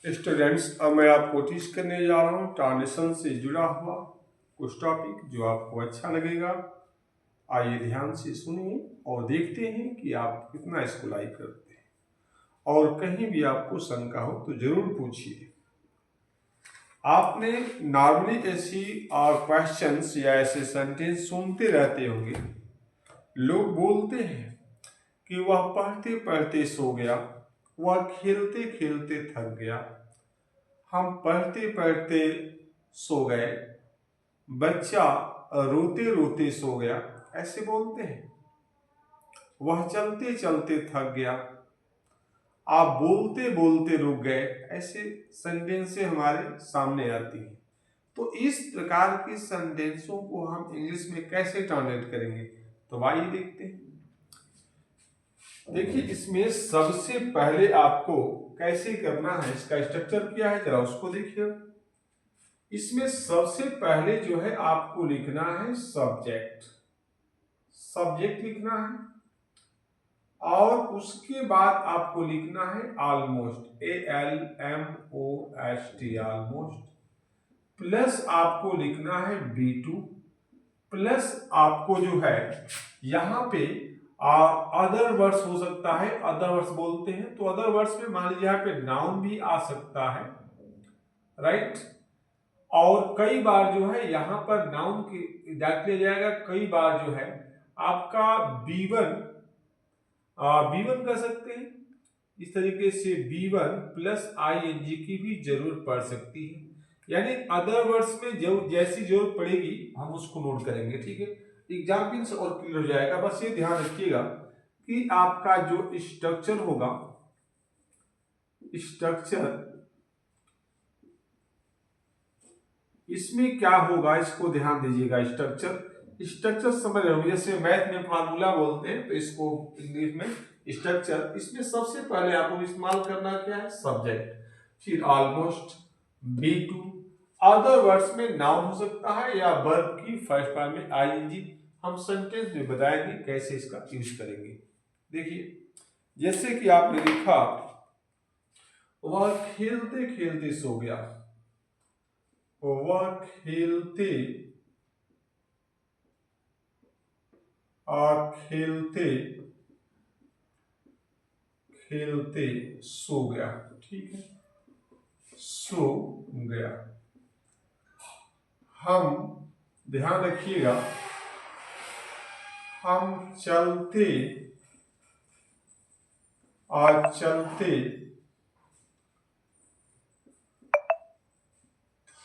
Students, अब मैं आपको टीच करने जा रहा हूँ ट्रांजिशन से जुड़ा हुआ कुछ टॉपिक जो आपको अच्छा लगेगा। आइए ध्यान से सुनिए और देखते हैं कि आप कितना इसको लाइक करते हैं, और कहीं भी आपको शंका हो तो जरूर पूछिए। आपने नॉर्मली ऐसी क्वेश्चंस या ऐसे सेंटेंस सुनते रहते होंगे। लोग बोलते हैं कि वह पढ़ते पढ़ते सो गया, वह खेलते खेलते थक गया, हम पढ़ते पढ़ते सो गए, बच्चा रोते रोते सो गया, ऐसे बोलते हैं। वह चलते चलते थक गया, आप बोलते बोलते रुक गए, ऐसे सेंटेंसें हमारे सामने आती हैं। तो इस प्रकार की सेंटेंसों को हम इंग्लिश में कैसे ट्रांसलेट करेंगे, तो आइए देखते हैं। देखिए, इसमें सबसे पहले आपको कैसे करना है, इसका स्ट्रक्चर क्या है, जरा उसको देखिए। इसमें सबसे पहले जो है आपको लिखना है सब्जेक्ट। सब्जेक्ट लिखना है, और उसके बाद आपको लिखना है ऑलमोस्ट, ALMOST, ऑलमोस्ट, प्लस आपको लिखना है B2, प्लस आपको जो है यहाँ पे अदर वर्ड्स हो सकता है, अदर वर्ड्स बोलते हैं। तो अदर वर्ड्स में मान लीजिए यहाँ पे नाउन भी आ सकता है, राइट। और कई बार जो है यहाँ पर नाउन की डाल लिया जाएगा, कई बार जो है आपका B1 कर सकते हैं। इस तरीके से B1 प्लस ING की भी जरूरत पड़ सकती है, यानी अदर वर्ड्स में जो जैसी जरूरत पड़ेगी हम उसको नोट करेंगे, ठीक है। एग्जाम्पल से और क्लियर हो जाएगा। बस ये ध्यान रखिएगा कि आपका जो स्ट्रक्चर होगा, स्ट्रक्चर इसमें क्या होगा, इसको ध्यान दीजिएगा। स्ट्रक्चर समझ रहे हो, जैसे मैथ में फार्मूला बोलते हैं, तो इसको इंग्लिश में स्ट्रक्चर। इसमें सबसे पहले आपको इस्तेमाल करना क्या है, सब्जेक्ट, फिर ऑलमोस्ट, B2, अदर वर्ड्स में नाउन हो सकता है या वर्ब की फर्स्ट फॉर्म में ING। हम सेंटेंस में बताएंगे कैसे इसका यूज करेंगे। देखिए, जैसे कि आपने लिखा वह खेलते खेलते सो गया, वह खेलते और खेलते खेलते सो गया, ठीक है, सो गया। हम, ध्यान रखिएगा, हम चलते और चलते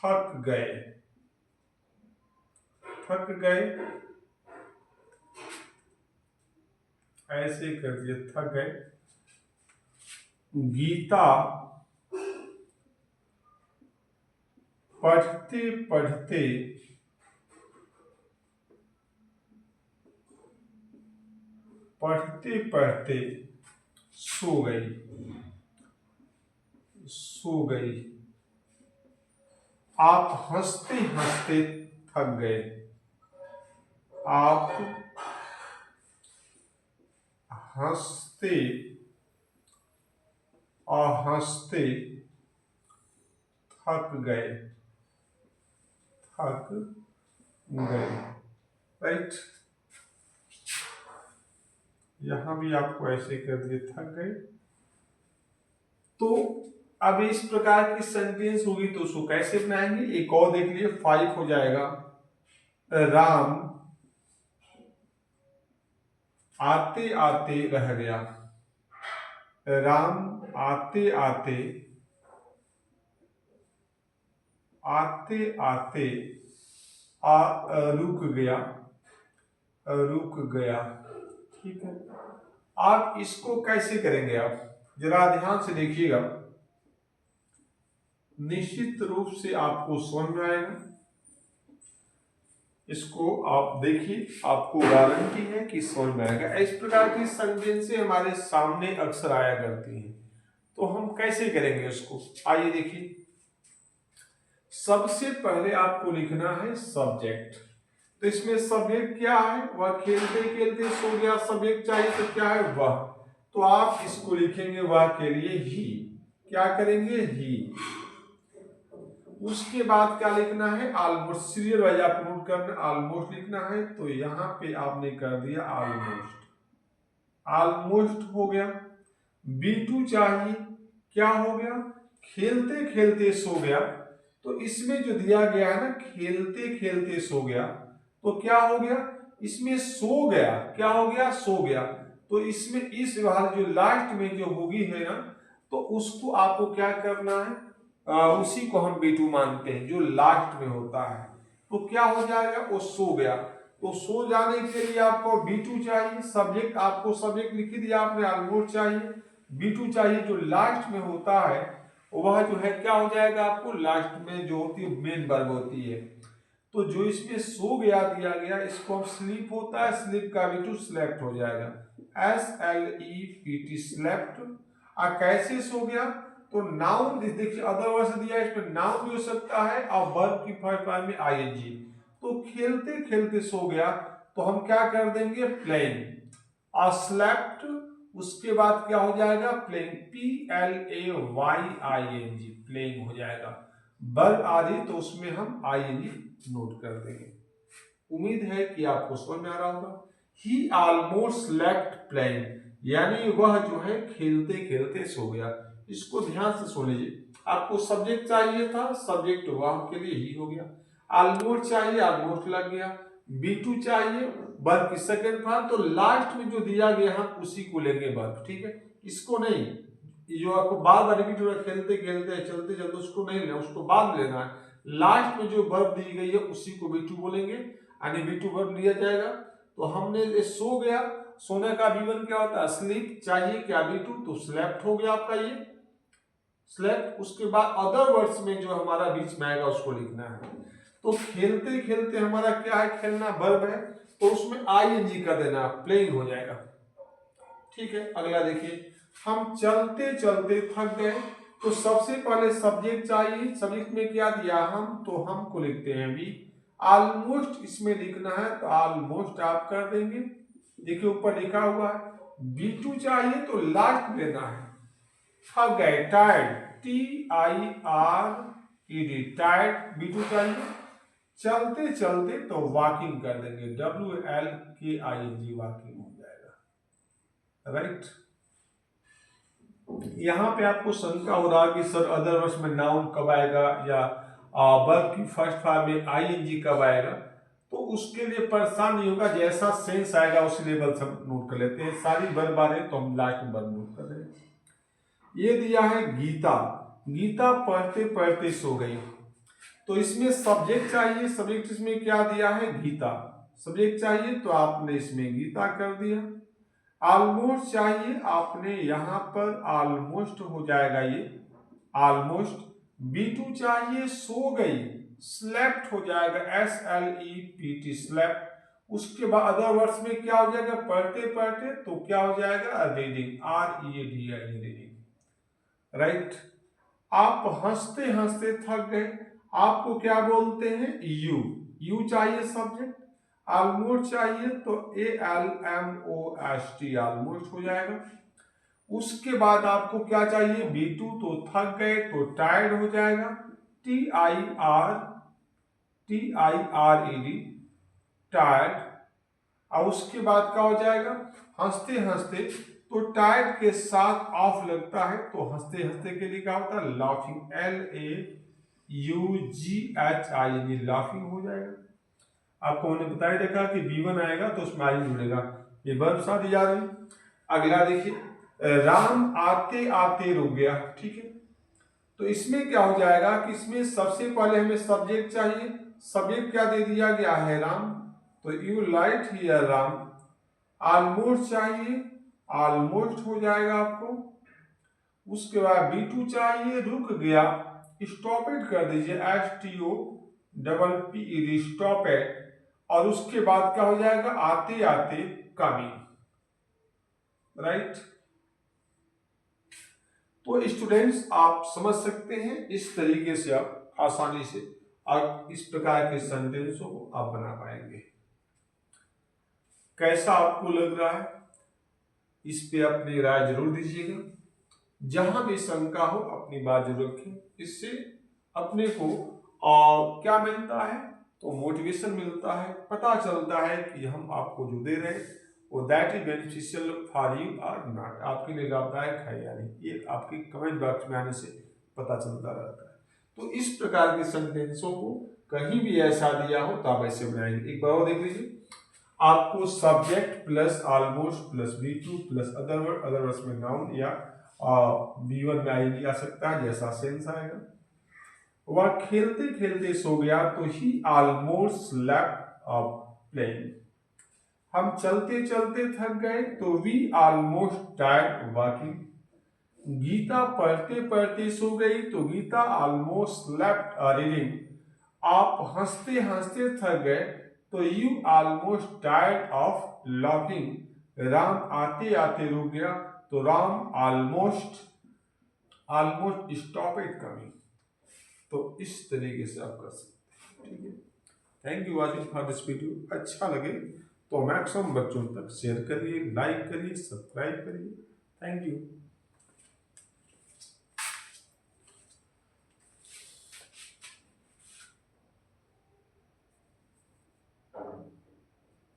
थक गए, थक गए, ऐसे कर दिए, थक गए। गीता पढ़ते पढ़ते पढ़ते पढ़ते सो गई, सो गई। आप हंसते हंसते थक गए, आप हंसते और हंसते थक गए, थक गए, राइट। यहां भी आपको ऐसे कर दिए, थक गए। तो अब इस प्रकार की सेंटेंस होगी तो उसको कैसे बनाएंगे, एक और देख लीजिए, 5 हो जाएगा। राम आते आते रह गया, राम आते आते आते आते रुक गया, रुक गया, ठीक है। आप इसको कैसे करेंगे, आप जरा ध्यान से देखिएगा, निश्चित रूप से आपको समझ में आएगा। इसको आप देखिए, आपको गारंटी है कि समझ में आएगा। इस प्रकार की सेंटेंसें हमारे सामने अक्सर आया करती हैं, तो हम कैसे करेंगे उसको, आइए देखिए। सबसे पहले आपको लिखना है सब्जेक्ट। तो इसमें सब्जेक्ट क्या है, वह खेलते खेलते सो गया, सब्जेक्ट चाहिए तो क्या है, वह। तो आप इसको लिखेंगे वह के लिए ही, क्या करेंगे, ही। उसके बाद क्या लिखना है, ऑलमोस्ट। सीरियल वाइज आपको नोट करना, ऑलमोस्ट लिखना है, तो यहाँ पे आपने कर दिया ऑलमोस्ट। ऑलमोस्ट हो गया। B2 चाहिए, क्या हो गया, खेलते खेलते सो गया। तो इसमें जो दिया गया है ना, खेलते खेलते सो गया, तो क्या हो गया, इसमें सो गया, क्या हो गया, सो गया। तो इसमें इस वाले जो लास्ट में जो होगी है ना, तो उसको आपको क्या करना है, उसी को हम B2 मानते हैं, जो लास्ट में होता है। तो क्या हो जाएगा, वो सो गया। तो सो जाने के लिए आपको B2 चाहिए। सब्जेक्ट आपको सब्जेक्ट लिख दिया आपने, ऑलमोस्ट चाहिए। B2 चाहिए, जो लास्ट में होता है वह जो है क्या हो जाएगा, आपको लास्ट में जो होती है मेन वर्ब होती है। तो जो इसमें सो गया दिया गया, इसको हम स्लीप होता है, स्लीप का B2 स्लेप्ट हो जाएगा, SLEPT स्लेप्ट। कैसे सो गया, तो नाउन देखिए अदर वर्ड दिया है, इसमें नाउन भी हो सकता है और वर्ब की फर्स्ट फॉर्म में ING। तो खेलते खेलते सो गया, तो हम क्या कर देंगे, प्लेइंग। स्लेप्ट, उसके बाद क्या हो जाएगा, प्लेइंग, PLAYING, प्लेइंग हो जाएगा। वर्ब आदि तो उसमें हम ING नोट कर देंगे। उम्मीद है कि आपको समझ में आ रहा होगा। ही ऑलमोस्ट स्लेप्ट प्लेइंग, यानी वह जो है खेलते खेलते सो गया। इसको ध्यान से सुन लीजिए। आपको सब्जेक्ट चाहिए था, सब्जेक्ट वह के लिए ही हो गया। ऑलमोस्ट चाहिए, ऑलमोस्ट लग गया। B2 चाहिए, वर्ब की सेकंड फॉर्म, तो लास्ट में जो दिया गया हम उसी को लेंगे वर्ब, ठीक है। इसको नहीं, जो आपको बार बार रिपीट हो रहा है, खेलते खेलते चलते चलते, उसको नहीं लेना, उसको बाद में लेना है। लास्ट में जो वर्ब दी गई है उसी को B2 बोलेंगे, यानी B2 वर्ब लिया जाएगा। तो हमने ये सो गया, सोने का V1 क्या होता है, स्लीप। चाहिए क्या, B2, तो स्लेप्ट हो गया आपका ये स्लेप्ट। उसके बाद अदर वर्ड्स में जो हमारा बीच में आएगा उसको लिखना है। तो खेलते खेलते हमारा क्या है, खेलना वर्ब है, तो उसमें ING कर देना, प्लेइंग हो जाएगा, ठीक है। अगला देखिए, हम चलते चलते थक गए। तो सबसे पहले सब्जेक्ट चाहिए, सब्जेक्ट में क्या दिया हम, तो हमको लिखते हैं भी। ऑलमोस्ट इसमें लिखना है, तो ऑलमोस्ट आप कर देंगे। देखिए ऊपर लिखा हुआ है। B2 चाहिए, तो लास्ट लेना है, थक गए, टायर्ड, TIRED, टायर्ड B2 चाहिए। चलते चलते तो वॉकिंग कर देंगे, WLKING, वॉकिंग हो जाएगा, राइट। यहाँ पे आपको शंका हो रहा है कि सर अदर वर्ड्स में नाउन कब आएगा, या वर्ब की फर्स्ट फॉर्म में ING कब आएगा। तो उसके लिए परेशान नहीं होगा, जैसा सेंस आएगा उसी लेवल से हम नोट कर लेते हैं। सारी वर्ब आ रहे तो हम लास्ट में वर्ब नोट कर रहे हैं। ये दिया है गीता, गीता पढ़ते पढ़ते सो गई। तो इसमें सब्जेक्ट चाहिए, सब्जेक्ट इसमें क्या दिया है, गीता। सब्जेक्ट चाहिए तो आपने इसमें गीता कर दिया। ऑलमोस्ट चाहिए, आपने यहां पर ऑलमोस्ट हो जाएगा ये ऑलमोस्ट। B2 चाहिए, सो गई, स्लेप्ट हो जाएगा, SLEPT, स्लेप्ट। उसके बाद अदर वर्ड्स में क्या हो जाएगा, पढ़ते पढ़ते, तो क्या हो जाएगा, रीडिंग, READING, रीडिंग, राइट। आप हंसते हंसते थक गए, आपको क्या बोलते हैं, यू चाहिए सब्जेक्ट। ऑलमोस्ट चाहिए, तो ALMOST, ऑलमोस्ट हो जाएगा। उसके बाद आपको क्या चाहिए, B2, तो थक गए, तो टायर्ड हो जाएगा, TIRED, टायर्ड। और उसके बाद क्या हो जाएगा, हंसते हंसते, तो टायर्ड के साथ ऑफ लगता है, तो हंसते हंसते के लिए क्या होता है, लाफिंग, LAUGHING, लाफिंग हो जाएगा। आपको हमने बताया देखा कि B1 आएगा तो उसमें आई जुड़ेगा, ये वर्ब शादी जा रही। अगला देखिए, राम आते आते रुक गया, ठीक है। तो इसमें क्या हो जाएगा कि इसमें सबसे पहले हमें सब्जेक्ट चाहिए। सब्जेक्ट क्या दे दिया गया है, राम, तो you light here Ram. Almost चाहिए, ऑलमोस्ट हो जाएगा आपको। उसके बाद B2 चाहिए, रुक गया, स्टॉप इट कर दीजिए, STOPPED, स्टॉप इट। और उसके बाद क्या हो जाएगा, आते आते, कमिंग, राइट। तो स्टूडेंट्स आप समझ सकते हैं, इस तरीके से आप आसानी से और इस प्रकार के सेंटेंसों को आप बना पाएंगे। कैसा आपको लग रहा है, इस पे अपनी राय जरूर दीजिएगा। जहां भी शंका हो अपनी बात जरूर रखें। इससे अपने को क्या मिलता है, तो मोटिवेशन मिलता है, पता चलता है कि हम आपको जो दे रहे हैं वो that is beneficial for you और नॉट, आपके लिए लाभदायक है या नहीं, ये आपके कमेंट बॉक्स में आने से पता चलता रहता है। तो इस प्रकार के सेंटेंसों को कहीं भी ऐसा दिया हो तो आप ऐसे बनाएंगे। एक बार और देख लीजिए, आपको subject plus almost plus V2 plus other words में नाउन या B1 में आईडी आ सकता है, जैसा सेंस आएगा। वह खेलते खेलते सो गया तो ही ऑलमोस्ट स्लेप्ट प्लेइंग। हम चलते चलते थक गए तो we almost tired walking. Gita पढ़ते पढ़ते सो गई तो गीता ऑलमोस्ट स्लेप्ट रीडिंग। आप हंसते हंसते थक गए तो you almost tired of laughing. Ram आते आते रुक गया तो Ram almost stop it coming. तो इस तरीके से आप कर सकते हैं। ठीक है, thank you watching for this video. अच्छा लगे तो मैक्सिमम बच्चों तक शेयर करिए, लाइक करिए, सब्सक्राइब करिए। Thank you.